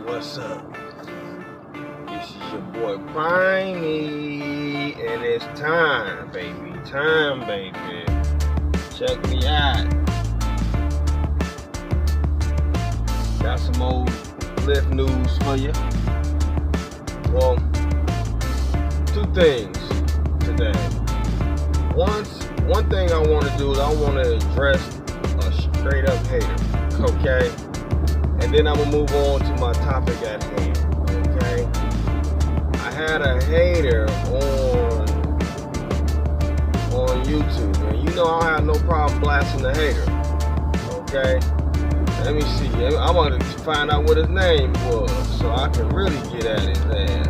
What's up? This is your boy Piney, and it's time, baby. Time, baby. Check me out. Got some old Lyft news for you. Well, two things today. One thing I want to do is I want to address a straight up hater, okay? And then I'm gonna move on to my topic at hand, okay? I had a hater on YouTube, and you know I don't have no problem blasting the hater, okay? Let me see. I want to find out what his name was so I can really get at his ass.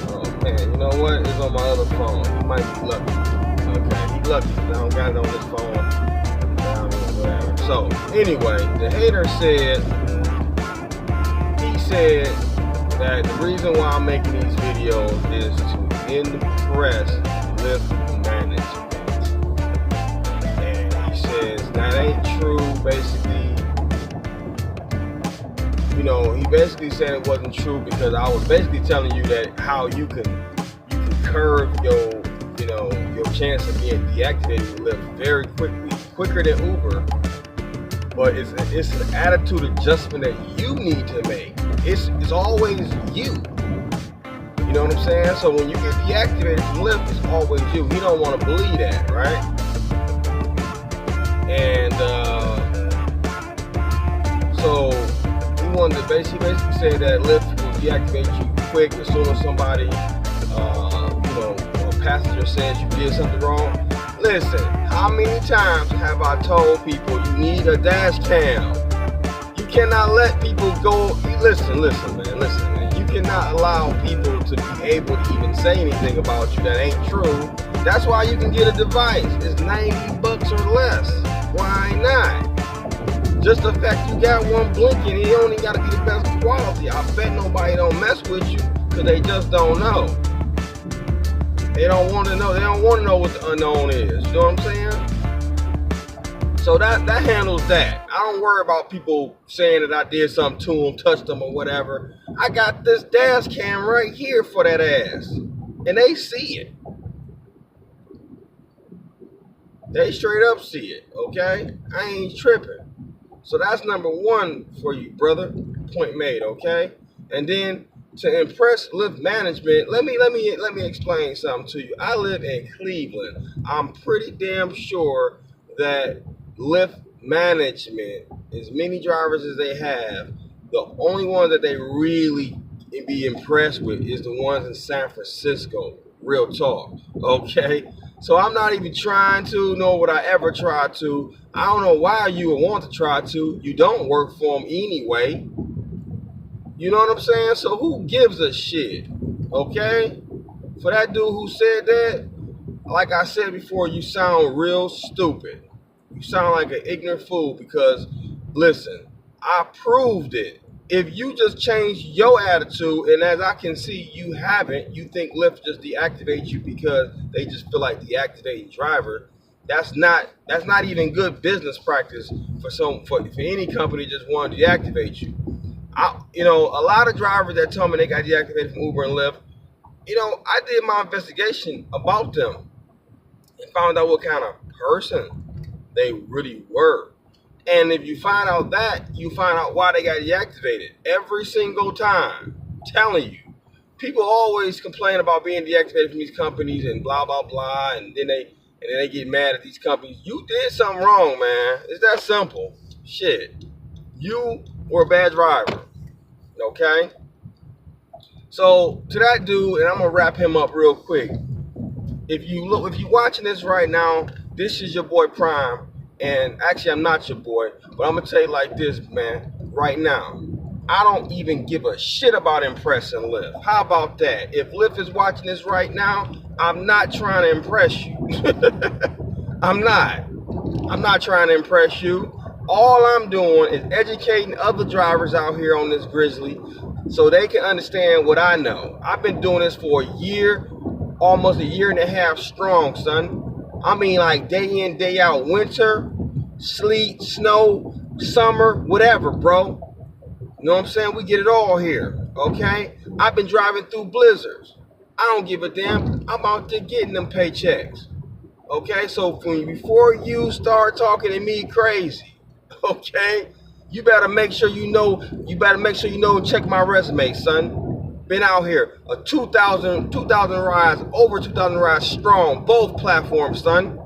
Oh man, you know what? It's on my other phone. He might be lucky. Okay, he lucky. I don't got it on this phone. So anyway, the hater said that the reason why I'm making these videos is to impress Lyft management. And he says that ain't true. Basically, he basically said it wasn't true because I was basically telling you that how you can curb your chance of being deactivated with Lyft very quicker than Uber. But it's an attitude adjustment that you need to make. It's always you. You know what I'm saying? So when you get deactivated from Lyft, it's always you. You don't want to believe that, right? And so he wanted to basically say that Lyft will deactivate you quick as soon as somebody, a passenger says you did something wrong. Listen, how many times have I told people you need a dash cam? You cannot let people go. Listen, man. You cannot allow people to be able to even say anything about you that ain't true. That's why you can get a device. It's $90 or less. Why not? Just the fact you got one blinking, it only got to be the best quality. I bet nobody don't mess with you because they just don't know. They don't want to know. They don't want to know what the unknown is. You know what I'm saying? So that handles that. I don't worry about people saying that I did something to them, touched them, or whatever. I got this dash cam right here for that ass, and they see it. They straight up see it. Okay, I ain't tripping. So that's number one for you, brother. Point made. Okay, and then, to impress Lyft management, let me explain something to you. I live in Cleveland. I'm pretty damn sure that Lyft management, as many drivers as they have, the only ones that they really be impressed with is the ones in San Francisco. Real talk, okay? So I'm not even trying to, nor would I ever try to. I don't know why you would want to try to. You don't work for them anyway. You know what I'm saying? So who gives a shit? Okay? For that dude who said that, like I said before, you sound real stupid. You sound like an ignorant fool because, listen, I proved it. If you just change your attitude, and as I can see, you haven't, you think Lyft just deactivates you because they just feel like deactivating driver. That's not even good business practice for any company just want to deactivate you. A lot of drivers that told me they got deactivated from Uber and Lyft, I did my investigation about them and found out what kind of person they really were. And if you find out that, you find out why they got deactivated every single time. I'm telling you, people always complain about being deactivated from these companies and blah blah blah, and then they get mad at these companies. You did something wrong, man. It's that simple. Shit, you were a bad driver. Okay? So to that dude, and I'm gonna wrap him up real quick. If you're watching this right now, this is your boy Prime, and actually I'm not your boy, but I'm gonna tell you like this, man. Right now, I don't even give a shit about impressing Lyft. How about that? If Lyft is watching this right now, I'm not trying to impress you. I'm not trying to impress you. All I'm doing is educating other drivers out here on this grizzly so they can understand what I know. I've been doing this for a year, almost a year and a half strong, son. I mean, like day in, day out, winter, sleet, snow, summer, whatever, bro. You know what I'm saying? We get it all here, okay? I've been driving through blizzards. I don't give a damn. I'm out there getting them paychecks. Okay, so before you start talking to me crazy, okay, you better make sure you know. You better make sure you know and check my resume, son. Been out here a 2,000 rides, over 2,000 rides strong, both platforms, son.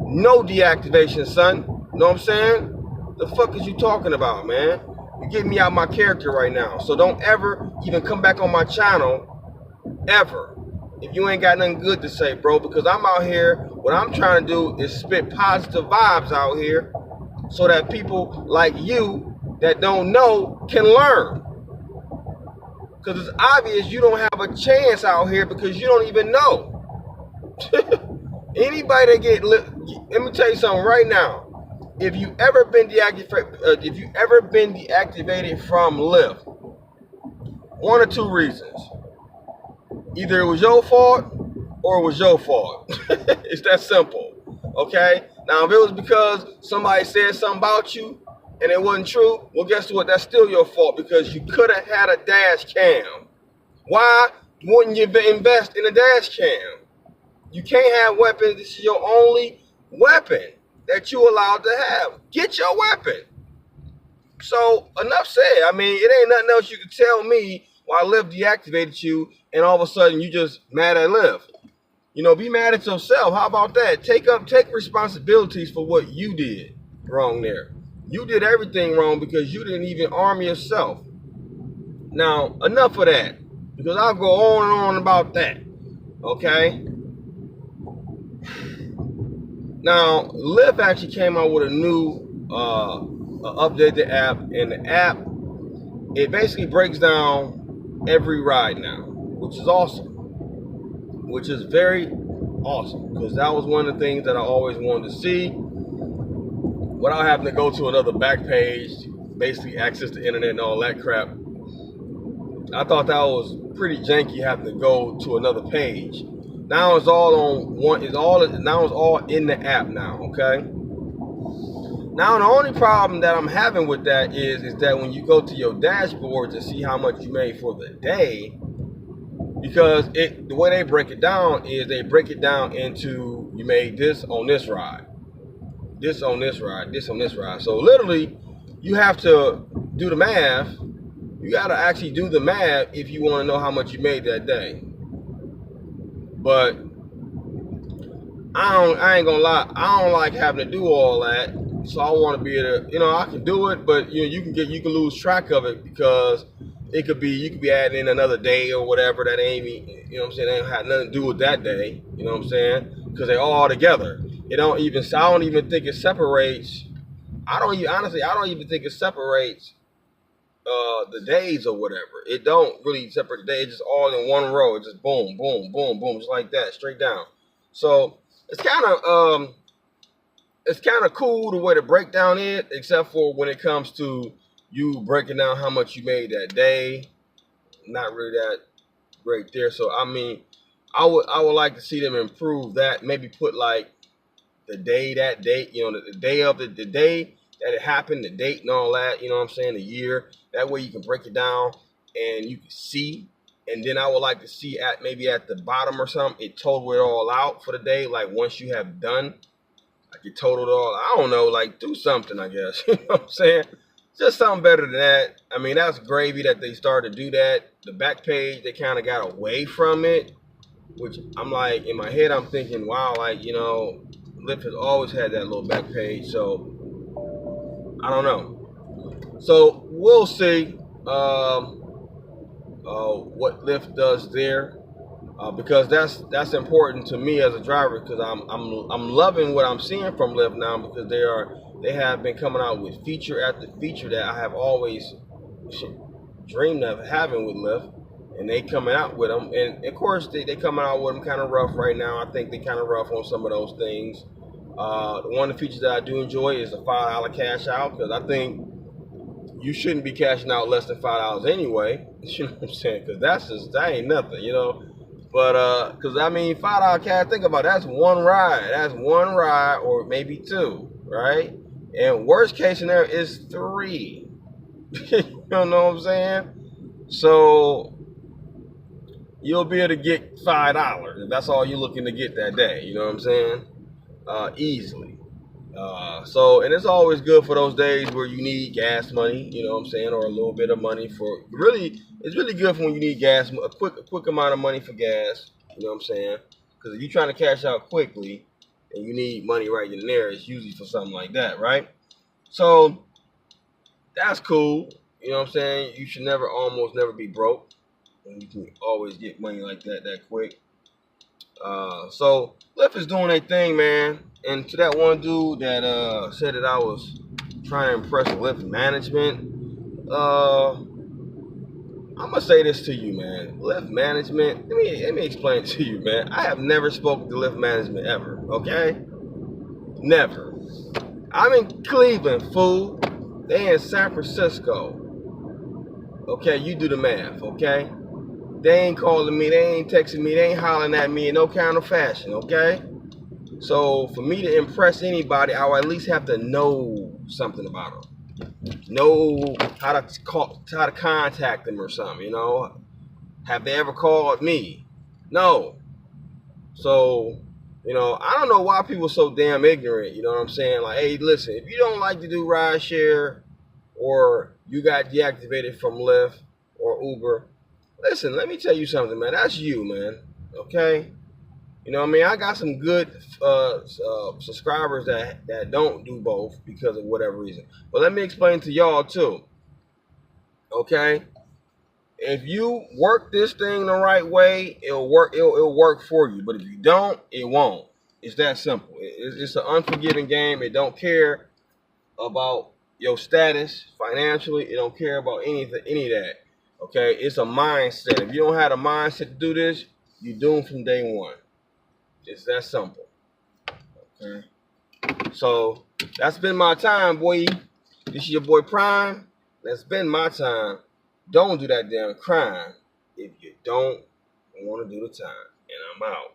No deactivation, son. You know what I'm saying? The fuck is you talking about, man? You're getting me out my character right now. So don't ever even come back on my channel, ever, if you ain't got nothing good to say, bro, because I'm out here, what I'm trying to do is spit positive vibes out here so that people like you that don't know can learn. Because it's obvious you don't have a chance out here because you don't even know. Anybody that let me tell you something right now. If you ever been deactivated from Lyft, one or two reasons. Either it was your fault or it was your fault. It's that simple. Okay? Now, if it was because somebody said something about you and it wasn't true, well, guess what? That's still your fault because you could have had a dash cam. Why wouldn't you invest in a dash cam? You can't have weapons. This is your only weapon that you allowed to have. Get your weapon. So, enough said. I mean, it ain't nothing else you can tell me why Lyft deactivated you and all of a sudden you just mad at Lyft. You know, be mad at yourself. How about that? Take responsibilities for what you did wrong there. You did everything wrong because you didn't even arm yourself. Now, enough of that. Because I'll go on and on about that. Okay? Now, Lyft actually came out with a new updated app, and the app, it basically breaks down every ride now, which is awesome, which is very awesome, because that was one of the things that I always wanted to see without having to go to another back page, basically access the internet and all that crap. I thought that was pretty janky having to go to another page. Now it's all on one. Now it's all in the app now. Okay. Now the only problem that I'm having with that is that when you go to your dashboard to see how much you made for the day, because the way they break it down is they break it down into you made this on this ride, this on this ride, this on this ride. So literally, you have to do the math. You got to actually do the math if you want to know how much you made that day. But I ain't gonna lie, I don't like having to do all that. So I want to be able to, I can do it, but you can lose track of it because you could be adding in another day or whatever that ain't, what I'm saying, they don't have nothing to do with that day, you know what I'm saying? Because they're all together. I don't even think it separates. I don't even think it separates the days or whatever. It don't really separate the day. It's just all in one row. It's just boom, boom, boom, boom, just like that, straight down. So it's kind of cool the way the breakdown is, except for when it comes to you breaking down how much you made that day. Not really that great there. So I mean, I would like to see them improve that. Maybe put like the day, that date, the day of the day that it happened, the date and all that, what I'm saying, the year. That way you can break it down and you can see. And then I would like to see maybe at the bottom or something, it total it all out for the day. Like once you have done, like you total it all, I don't know, like do something, I guess. You know what I'm saying? Just something better than that. I mean, that's gravy that they started to do that. The back page, they kind of got away from it, which I'm like, in my head, I'm thinking, wow, like, Lyft has always had that little back page. So I don't know. So we'll see what Lyft does there, because that's important to me as a driver, because I'm loving what I'm seeing from Lyft now, because they have been coming out with feature after feature that I have always dreamed of having with Lyft, and they coming out with them. And of course they coming out with them kind of rough right now. I think they kind of rough on some of those things. One of the features that I do enjoy is the $5 cash out, because I think you shouldn't be cashing out less than $5 anyway. You know what I'm saying? Because that ain't nothing, But because I mean, $5 cash. Think about it, that's one ride. That's one ride, or maybe two, right? And worst case scenario is three. You know what I'm saying? So you'll be able to get $5 if that's all you're looking to get that day. You know what I'm saying? Easily. And it's always good for those days where you need gas money, you know what I'm saying, or a little bit of money for really. It's really good for when you need gas, a quick amount of money for gas. You know what I'm saying? Because if you're trying to cash out quickly and you need money right in there, it's usually for something like that, right? So that's cool. You know what I'm saying? You should almost never be broke, and you can always get money like that quick. So Lyft is doing their thing, man. And to that one dude that said that I was trying to impress Lyft management, I'm gonna say this to you, man. Lyft management. Let me explain it to you, man. I have never spoken to Lyft management ever. Okay, never. I'm in Cleveland, fool. They in San Francisco. Okay, you do the math. Okay, they ain't calling me. They ain't texting me. They ain't hollering at me in no kind of fashion. Okay. So for me to impress anybody, I will at least have to know something about them, know how to contact them or something. You know, have they ever called me? No. So I don't know why people are so damn ignorant. You know what I'm saying? Like, hey, listen, if you don't like to do ride share or you got deactivated from Lyft or Uber, listen, let me tell you something, man. That's you, man. Okay. You know what I mean? I got some good subscribers that don't do both because of whatever reason. But let me explain to y'all too. Okay? If you work this thing the right way, it'll work. It'll work for you. But if you don't, it won't. It's that simple. It's an unforgiving game. It don't care about your status financially. It don't care about any of that. Okay? It's a mindset. If you don't have a mindset to do this, you're doomed from day one. It's that simple. Okay. So that's been my time, boy. This is your boy Prime. That's been my time. Don't do that damn crime if you don't want to do the time. And I'm out.